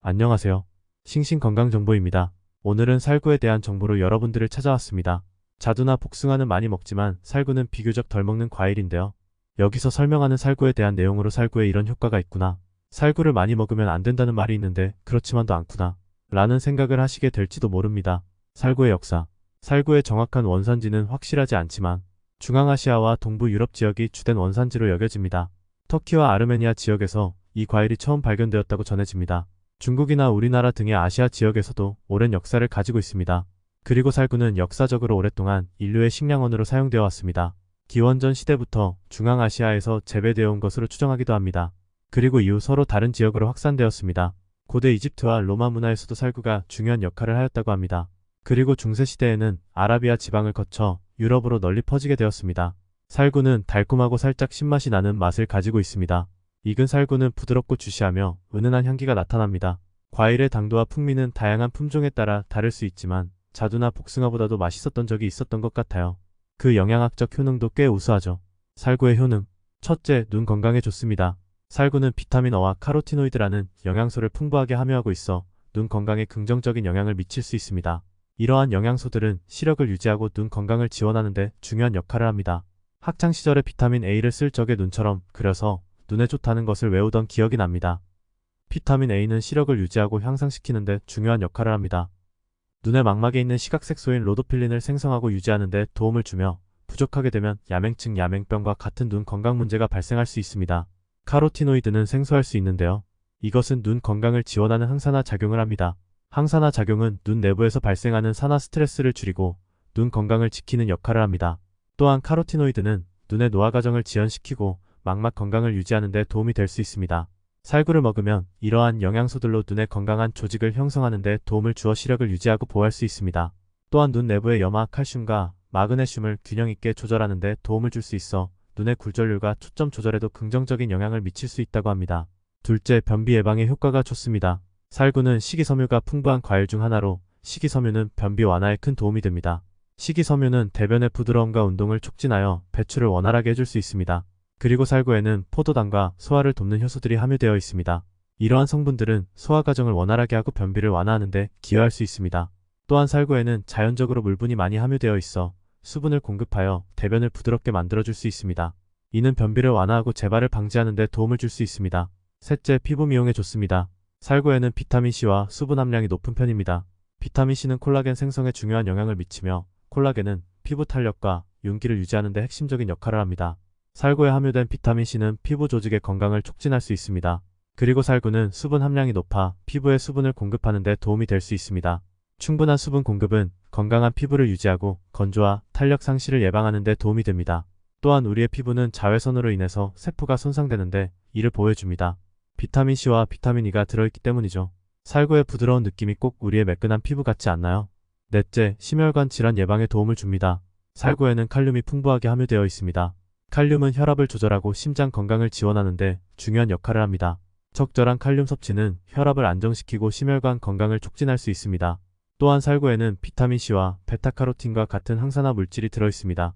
안녕하세요. 싱싱건강정보입니다. 오늘은 살구에 대한 정보로 여러분들을 찾아왔습니다. 자두나 복숭아는 많이 먹지만 살구는 비교적 덜 먹는 과일인데요. 여기서 설명하는 살구에 대한 내용으로 살구에 이런 효과가 있구나. 살구를 많이 먹으면 안 된다는 말이 있는데 그렇지만도 않구나. 라는 생각을 하시게 될지도 모릅니다. 살구의 역사. 살구의 정확한 원산지는 확실하지 않지만 중앙아시아와 동부 유럽 지역이 주된 원산지로 여겨집니다. 터키와 아르메니아 지역에서 이 과일이 처음 발견되었다고 전해집니다. 중국이나 우리나라 등의 아시아 지역에서도 오랜 역사를 가지고 있습니다. 그리고 살구는 역사적으로 오랫동안 인류의 식량원으로 사용되어 왔습니다. 기원전 시대부터 중앙아시아에서 재배되어 온 것으로 추정하기도 합니다. 그리고 이후 서로 다른 지역으로 확산되었습니다. 고대 이집트와 로마 문화에서도 살구가 중요한 역할을 하였다고 합니다. 그리고 중세시대에는 아라비아 지방을 거쳐 유럽으로 널리 퍼지게 되었습니다. 살구는 달콤하고 살짝 신맛이 나는 맛을 가지고 있습니다. 익은 살구는 부드럽고 주시하며 은은한 향기가 나타납니다. 과일의 당도와 풍미는 다양한 품종에 따라 다를 수 있지만 자두나 복숭아보다도 맛있었던 적이 있었던 것 같아요. 그 영양학적 효능도 꽤 우수하죠. 살구의 효능. 첫째, 눈 건강에 좋습니다. 살구는 비타민 어와 카로티노이드라는 영양소를 풍부하게 함유하고 있어 눈 건강에 긍정적인 영향을 미칠 수 있습니다. 이러한 영양소들은 시력을 유지하고 눈 건강을 지원하는 데 중요한 역할을 합니다. 학창시절에 비타민 A를 쓸 적에 눈처럼 그려서 눈에 좋다는 것을 외우던 기억이 납니다. 비타민 A는 시력을 유지하고 향상시키는 데 중요한 역할을 합니다. 눈의 망막에 있는 시각색소인 로도필린을 생성하고 유지하는 데 도움을 주며 부족하게 되면 야맹증, 야맹병과 같은 눈 건강 문제가 발생할 수 있습니다. 카로티노이드는 생소할 수 있는데요. 이것은 눈 건강을 지원하는 항산화 작용을 합니다. 항산화 작용은 눈 내부에서 발생하는 산화 스트레스를 줄이고 눈 건강을 지키는 역할을 합니다. 또한 카로티노이드는 눈의 노화 과정을 지연시키고 망막 건강을 유지하는 데 도움이 될 수 있습니다. 살구를 먹으면 이러한 영양소들로 눈의 건강한 조직을 형성하는 데 도움을 주어 시력을 유지하고 보호할 수 있습니다. 또한 눈 내부의 염화, 칼슘과 마그네슘을 균형 있게 조절하는 데 도움을 줄 수 있어 눈의 굴절률과 초점 조절에도 긍정적인 영향을 미칠 수 있다고 합니다. 둘째, 변비 예방에 효과가 좋습니다. 살구는 식이섬유가 풍부한 과일 중 하나로 식이섬유는 변비 완화에 큰 도움이 됩니다. 식이섬유는 대변의 부드러움과 운동을 촉진하여 배출을 원활하게 해줄 수 있습니다. 그리고 살구에는 포도당과 소화를 돕는 효소들이 함유되어 있습니다. 이러한 성분들은 소화 과정을 원활하게 하고 변비를 완화하는 데 기여할 수 있습니다. 또한 살구에는 자연적으로 물분이 많이 함유되어 있어 수분을 공급하여 대변을 부드럽게 만들어줄 수 있습니다. 이는 변비를 완화하고 재발을 방지하는 데 도움을 줄 수 있습니다. 셋째, 피부 미용에 좋습니다. 살구에는 비타민C와 수분 함량이 높은 편입니다. 비타민C는 콜라겐 생성에 중요한 영향을 미치며 콜라겐은 피부 탄력과 윤기를 유지하는 데 핵심적인 역할을 합니다. 살구에 함유된 비타민C는 피부 조직의 건강을 촉진할 수 있습니다. 그리고 살구는 수분 함량이 높아 피부에 수분을 공급하는 데 도움이 될 수 있습니다. 충분한 수분 공급은 건강한 피부를 유지하고 건조와 탄력 상실을 예방하는 데 도움이 됩니다. 또한 우리의 피부는 자외선으로 인해서 세포가 손상되는데 이를 보호해줍니다. 비타민C와 비타민 E가 들어있기 때문이죠. 살구의 부드러운 느낌이 꼭 우리의 매끈한 피부 같지 않나요? 넷째, 심혈관 질환 예방에 도움을 줍니다. 살구에는 칼륨이 풍부하게 함유되어 있습니다. 칼륨은 혈압을 조절하고 심장 건강을 지원하는 데 중요한 역할을 합니다. 적절한 칼륨 섭취는 혈압을 안정시키고 심혈관 건강을 촉진할 수 있습니다. 또한 살구에는 비타민C와 베타카로틴과 같은 항산화 물질이 들어있습니다.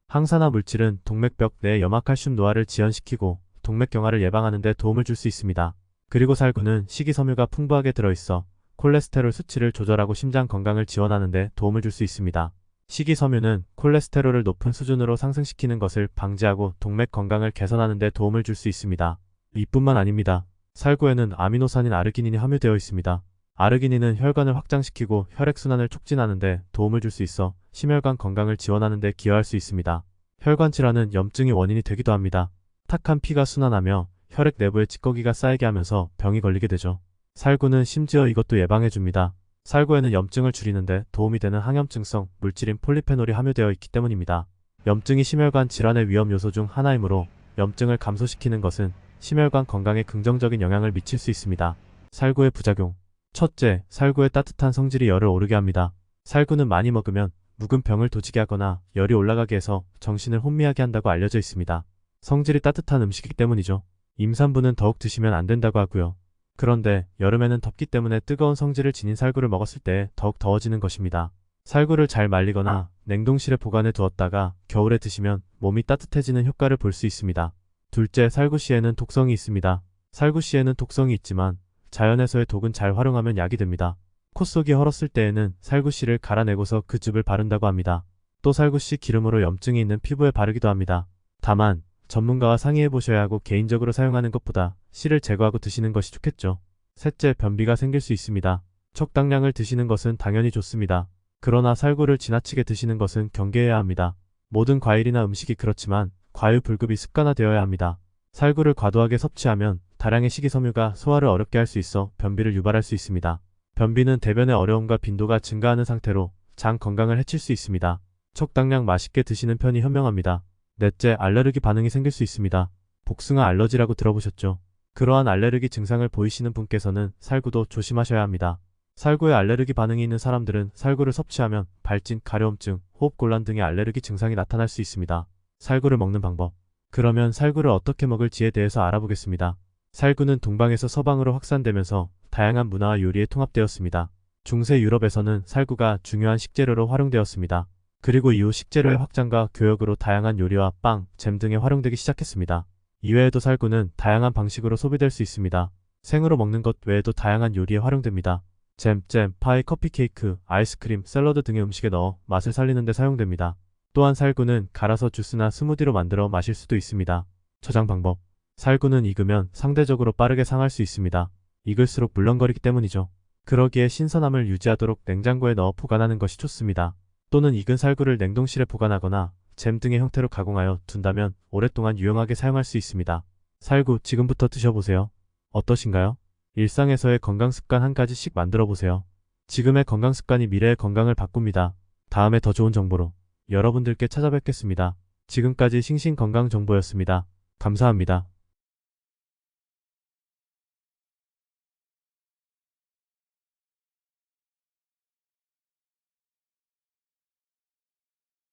항산화 물질은 동맥벽 내 염화칼슘 노화를 지연시키고 동맥경화를 예방하는 데 도움을 줄 수 있습니다. 그리고 살구는 식이섬유가 풍부하게 들어있어 콜레스테롤 수치를 조절하고 심장 건강을 지원하는 데 도움을 줄 수 있습니다. 식이섬유는 콜레스테롤을 높은 수준으로 상승시키는 것을 방지하고 동맥 건강을 개선하는 데 도움을 줄 수 있습니다. 이뿐만 아닙니다. 살구에는 아미노산인 아르기닌이 함유되어 있습니다. 아르기닌은 혈관을 확장시키고 혈액순환을 촉진하는 데 도움을 줄 수 있어 심혈관 건강을 지원하는 데 기여할 수 있습니다. 혈관 질환은 염증이 원인이 되기도 합니다. 탁한 피가 순환하며 혈액 내부에 찌꺼기가 쌓이게 하면서 병이 걸리게 되죠. 살구는 심지어 이것도 예방해줍니다. 살구에는 염증을 줄이는데 도움이 되는 항염증성 물질인 폴리페놀이 함유되어 있기 때문입니다. 염증이 심혈관 질환의 위험 요소 중 하나이므로 염증을 감소시키는 것은 심혈관 건강에 긍정적인 영향을 미칠 수 있습니다. 살구의 부작용. 첫째, 살구의 따뜻한 성질이 열을 오르게 합니다. 살구는 많이 먹으면 묵은 병을 도지게 하거나 열이 올라가게 해서 정신을 혼미하게 한다고 알려져 있습니다. 성질이 따뜻한 음식이기 때문이죠. 임산부는 더욱 드시면 안 된다고 하고요. 그런데 여름에는 덥기 때문에 뜨거운 성질을 지닌 살구를 먹었을 때 더욱 더워지는 것입니다. 살구를 잘 말리거나 냉동실에 보관해 두었다가 겨울에 드시면 몸이 따뜻해지는 효과를 볼 수 있습니다. 둘째, 살구씨에는 독성이 있습니다. 살구씨에는 독성이 있지만 자연에서의 독은 잘 활용하면 약이 됩니다. 코 속이 헐었을 때에는 살구씨를 갈아내고서 그 즙을 바른다고 합니다. 또 살구씨 기름으로 염증이 있는 피부에 바르기도 합니다. 다만 전문가와 상의해 보셔야 하고 개인적으로 사용하는 것보다 씨를 제거하고 드시는 것이 좋겠죠. 셋째, 변비가 생길 수 있습니다. 적당량을 드시는 것은 당연히 좋습니다. 그러나 살구를 지나치게 드시는 것은 경계해야 합니다. 모든 과일이나 음식이 그렇지만 과유불급이 습관화되어야 합니다. 살구를 과도하게 섭취하면 다량의 식이섬유가 소화를 어렵게 할 수 있어 변비를 유발할 수 있습니다. 변비는 대변의 어려움과 빈도가 증가하는 상태로 장 건강을 해칠 수 있습니다. 적당량 맛있게 드시는 편이 현명합니다. 넷째, 알레르기 반응이 생길 수 있습니다. 복숭아 알러지라고 들어보셨죠? 그러한 알레르기 증상을 보이시는 분께서는 살구도 조심하셔야 합니다. 살구에 알레르기 반응이 있는 사람들은 살구를 섭취하면 발진, 가려움증, 호흡곤란 등의 알레르기 증상이 나타날 수 있습니다. 살구를 먹는 방법. 그러면 살구를 어떻게 먹을지에 대해서 알아보겠습니다. 살구는 동방에서 서방으로 확산되면서 다양한 문화와 요리에 통합되었습니다. 중세 유럽에서는 살구가 중요한 식재료로 활용되었습니다. 그리고 이후 식재료의 확장과 교역으로 다양한 요리와 빵, 잼 등에 활용되기 시작했습니다. 이외에도 살구는 다양한 방식으로 소비될 수 있습니다. 생으로 먹는 것 외에도 다양한 요리에 활용됩니다. 잼, 파이, 커피 케이크, 아이스크림, 샐러드 등의 음식에 넣어 맛을 살리는 데 사용됩니다. 또한 살구는 갈아서 주스나 스무디로 만들어 마실 수도 있습니다. 저장 방법. 살구는 익으면 상대적으로 빠르게 상할 수 있습니다. 익을수록 물렁거리기 때문이죠. 그러기에 신선함을 유지하도록 냉장고에 넣어 보관하는 것이 좋습니다. 또는 익은 살구를 냉동실에 보관하거나 잼 등의 형태로 가공하여 둔다면 오랫동안 유용하게 사용할 수 있습니다. 살구 지금부터 드셔보세요. 어떠신가요? 일상에서의 건강습관 한 가지씩 만들어 보세요. 지금의 건강습관이 미래의 건강을 바꿉니다. 다음에 더 좋은 정보로 여러분들께 찾아뵙겠습니다. 지금까지 싱싱건강정보였습니다. 감사합니다.